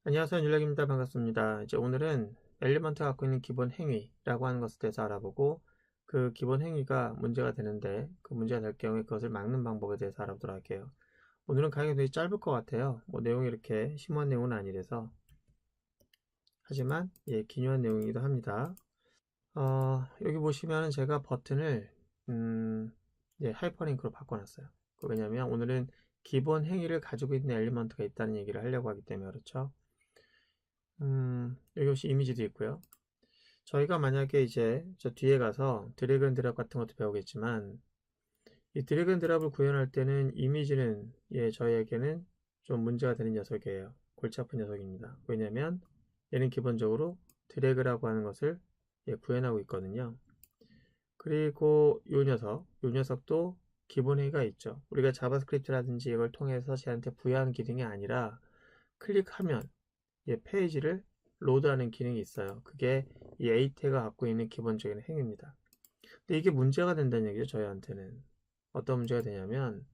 안녕하세요. 윤락입니다. 반갑습니다. 이제 오늘은 엘리먼트가 갖고 있는 기본 행위라고 하는 것에 대해서 알아보고 그 기본 행위가 문제가 되는데 그 문제가 될 경우에 그것을 막는 방법에 대해서 알아보도록 할게요. 오늘은 강의가 되게 짧을 것 같아요. 뭐 내용이 이렇게 심오한 내용은 아니라서 하지만 기묘한 내용이기도 합니다. 여기 보시면 제가 버튼을 하이퍼링크로 바꿔놨어요. 왜냐하면 오늘은 기본 행위를 가지고 있는 엘리먼트가 있다는 얘기를 하려고 하기 때문에 그렇죠. 여기 혹시 이미지도 있고요. 저희가 만약에 이제 저 뒤에 가서 드래그 앤 드랍 같은 것도 배우겠지만 이 드래그 앤 드랍을 구현할 때는 이미지는 저희에게는 좀 문제가 되는 녀석이에요. 골치 아픈 녀석입니다. 왜냐면 얘는 기본적으로 드래그라고 하는 것을 구현하고 있거든요. 그리고 요 녀석도 기본 행위가 있죠. 우리가 자바스크립트라든지 이걸 통해서 쟤한테 부여하는 기능이 아니라 클릭하면 페이지를 로드하는 기능이 있어요. 그게 이 에이태가 갖고 있는 기본적인 행위입니다. 근데 이게 문제가 된다는 얘기죠. 저희한테는 어떤 문제가 되냐면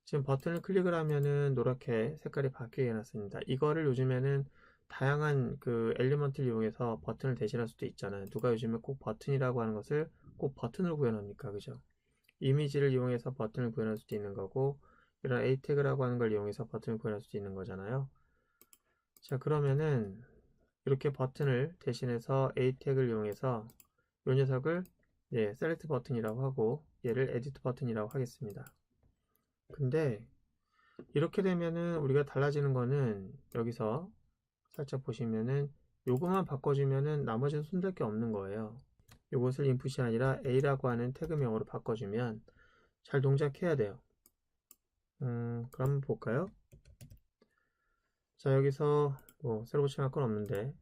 지금 버튼을 클릭을 하면은 노랗게 색깔이 바뀌게 해놨습니다. 이거를 요즘에는 다양한 그 엘리먼트를 이용해서 버튼을 대신할 수도 있잖아요. 누가 요즘에 꼭 버튼이라고 하는 것을 꼭 버튼으로 구현합니까? 그죠? 이미지를 이용해서 버튼을 구현할 수도 있는 거고 이런 A 태그라고 하는 걸 이용해서 버튼을 구현할 수도 있는 거잖아요. 자, 그러면은 이렇게 버튼을 대신해서 A 태그를 이용해서 이 녀석을 셀렉트 버튼이라고 하고 얘를 에디트 버튼이라고 하겠습니다. 근데 이렇게 되면은 우리가 달라지는 거는 여기서 살짝 보시면은 요거만 바꿔주면은 나머지는 손댈 게 없는 거예요. 요것을 인풋이 아니라 A라고 하는 태그명으로 바꿔주면 잘 동작해야 돼요. 그럼 볼까요? 자, 여기서 뭐 새로 고침할 건 없는데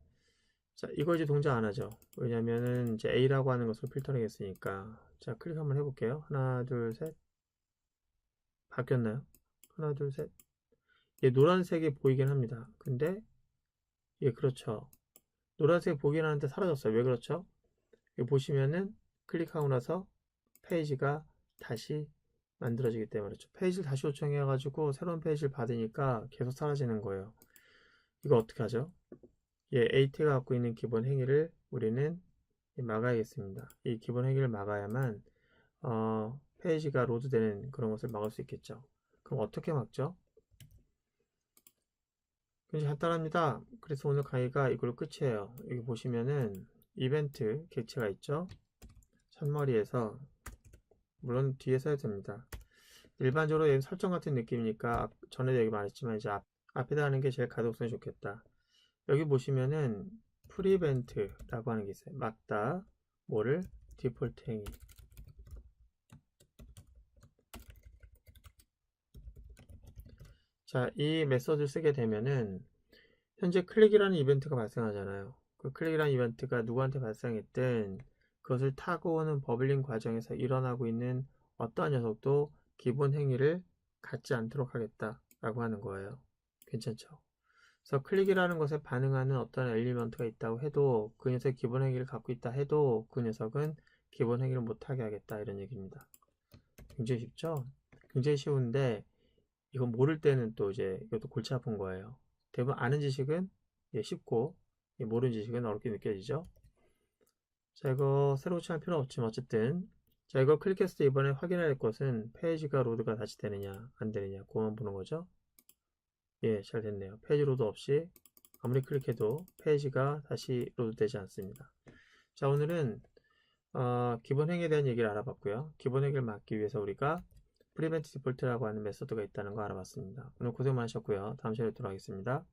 자, 이거 이제 동작 안 하죠. 왜냐면은 이제 A라고 하는 것을 필터링했으니까. 자, 클릭 한번 해볼게요. 하나, 둘, 셋. 바뀌었나요? 하나, 둘, 셋. 얘 노란색이 보이긴 합니다. 근데 그렇죠. 노란색이 보이긴 하는데 사라졌어요. 왜 그렇죠? 여기 보시면은 클릭하고 나서 페이지가 다시 만들어지기 때문에 그렇죠. 페이지를 다시 요청해가지고 새로운 페이지를 받으니까 계속 사라지는 거예요. 이거 어떻게 하죠? AT가 갖고 있는 기본 행위를 우리는 막아야겠습니다. 이 기본 행위를 막아야만 페이지가 로드되는 그런 것을 막을 수 있겠죠. 그럼 어떻게 막죠? 굉장히 간단합니다. 그래서 오늘 강의가 이걸로 끝이에요. 여기 보시면은 이벤트 객체가 있죠. 첫머리에서 물론 뒤에서 해도 됩니다. 일반적으로 여기 설정 같은 느낌이니까 전에도 여기 말했지만 이제 앞에다 하는 게 제일 가독성이 좋겠다. 여기 보시면은 프리벤트라고 하는 게 있어요. 막다 뭐를 디폴트 행위. 자, 이 메서드를 쓰게 되면은 현재 클릭이라는 이벤트가 발생하잖아요. 그 클릭이라는 이벤트가 누구한테 발생했든 그것을 타고 오는 버블링 과정에서 일어나고 있는 어떠한 녀석도 기본 행위를 갖지 않도록 하겠다라고 하는 거예요. 괜찮죠? 그래서 클릭이라는 것에 반응하는 어떤 엘리먼트가 있다고 해도 그 녀석이 기본 행위를 갖고 있다 해도 그 녀석은 기본 행위를 못하게 하겠다 이런 얘기입니다. 굉장히 쉽죠? 굉장히 쉬운데 이건 모를 때는 또 이제 이것도 골치 아픈 거예요. 대부분 아는 지식은 쉽고 모르는 지식은 어렵게 느껴지죠. 자, 이거 새로 고침할 필요 없지만 어쨌든 자, 이거 클릭했을 때 이번에 확인해야 할 것은 페이지가 로드가 다시 되느냐 안 되느냐 그것만 보는 거죠. 잘 됐네요. 페이지 로드 없이 아무리 클릭해도 페이지가 다시 로드되지 않습니다. 자, 오늘은 기본 행위에 대한 얘기를 알아봤고요. 기본 행위를 막기 위해서 우리가 프리벤트 디폴트라고 하는 메소드가 있다는 거 알아봤습니다. 오늘 고생 많으셨고요. 다음 시간에 뵙도록 하겠습니다.